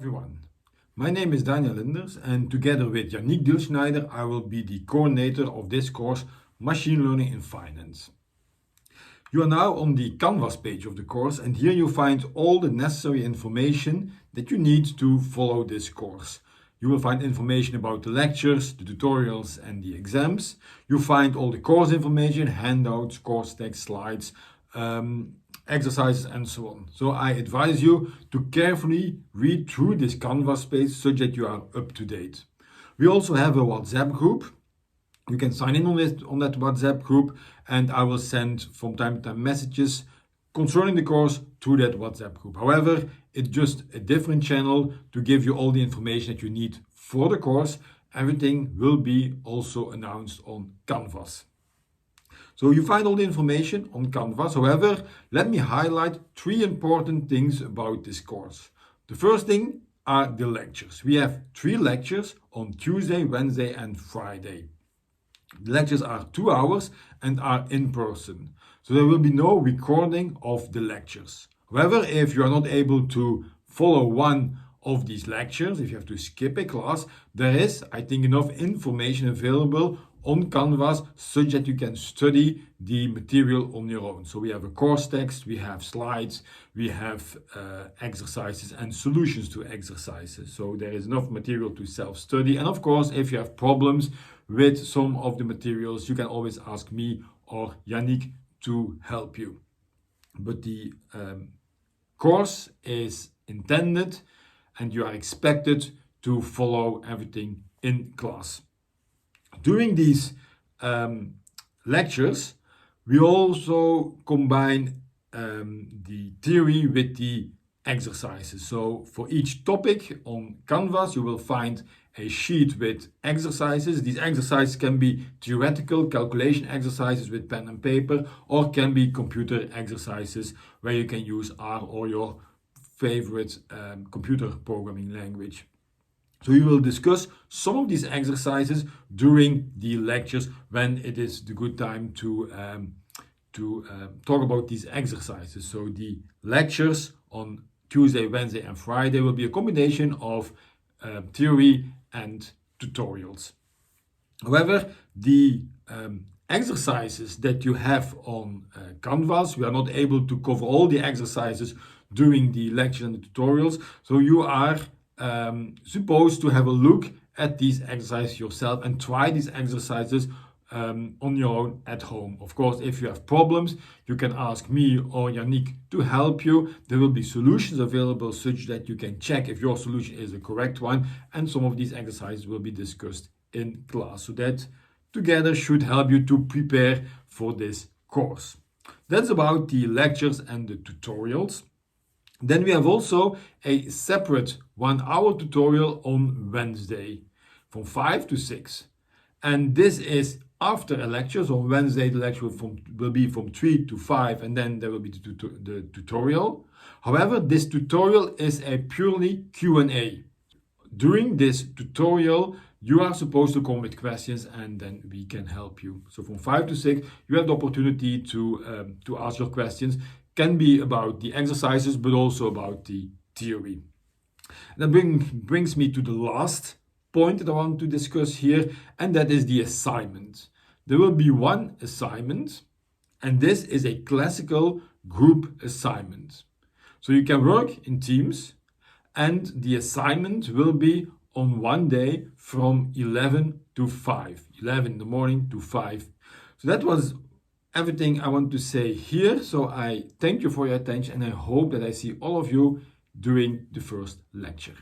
everyone. My name is Daniel Linders and together with Yannick Dilschneider I will be the coordinator of this course Machine Learning in Finance. You are now on the Canvas page of the course and here you find all the necessary information that you need to follow this course. You will find information about the lectures, the tutorials and the exams. You find all the course information, handouts, course text, slides, exercises and so on. So I advise you to carefully read through this Canvas page so that you are up to date. We also have a WhatsApp group. You can sign in on that WhatsApp group and I will send from time to time messages concerning the course through that WhatsApp group. However, it's just a different channel to give you all the information that you need for the course. Everything will be also announced on Canvas. So you find all the information on Canvas. However, let me highlight three important things about this course. The first thing are the lectures. We have 3 lectures on Tuesday, Wednesday and Friday. The lectures are 2 hours and are in person. So there will be no recording of the lectures. However, if you are not able to follow one of these lectures, if you have to skip a class, there is, I think, enough information available on Canvas such that you can study the material on your own. So we have a course text, we have slides, we have exercises and solutions to exercises. So there is enough material to self-study. And of course, if you have problems with some of the materials, you can always ask me or Yannick to help you. But the course is intended and you are expected to follow everything in class. During these lectures, we also combine the theory with the exercises. So for each topic on Canvas, you will find a sheet with exercises. These exercises can be theoretical calculation exercises with pen and paper, or can be computer exercises where you can use R or your favorite computer programming language. So we will discuss some of these exercises during the lectures when it is the good time to talk about these exercises. So the lectures on Tuesday, Wednesday and Friday will be a combination of theory and tutorials. However, the exercises that you have on Canvas, we are not able to cover all the exercises during the lecture and the tutorials. So you are supposed to have a look at these exercises yourself and try these exercises on your own at home. Of course, if you have problems, you can ask me or Yannick to help you. There will be solutions available such that you can check if your solution is the correct one, and some of these exercises will be discussed in class. So that together should help you to prepare for this course. That's about the lectures and the tutorials. Then we have also a separate 1-hour tutorial on Wednesday from 5 to 6. And this is after a lecture. So on Wednesday the lecture will be from 3 to 5 and then there will be the tutorial. However, this tutorial is a purely Q&A. During this tutorial you are supposed to come with questions and then we can help you. So from 5 to 6 you have the opportunity to ask your questions. Can be about the exercises but also about the theory. That brings me to the last point that I want to discuss here, and that is the assignment. There will be one assignment and this is a classical group assignment. So you can work in teams and the assignment will be on one day from 11 to 5. 11 in the morning to 5. So that was everything I want to say here. So I thank you for your attention and I hope that I see all of you during the first lecture.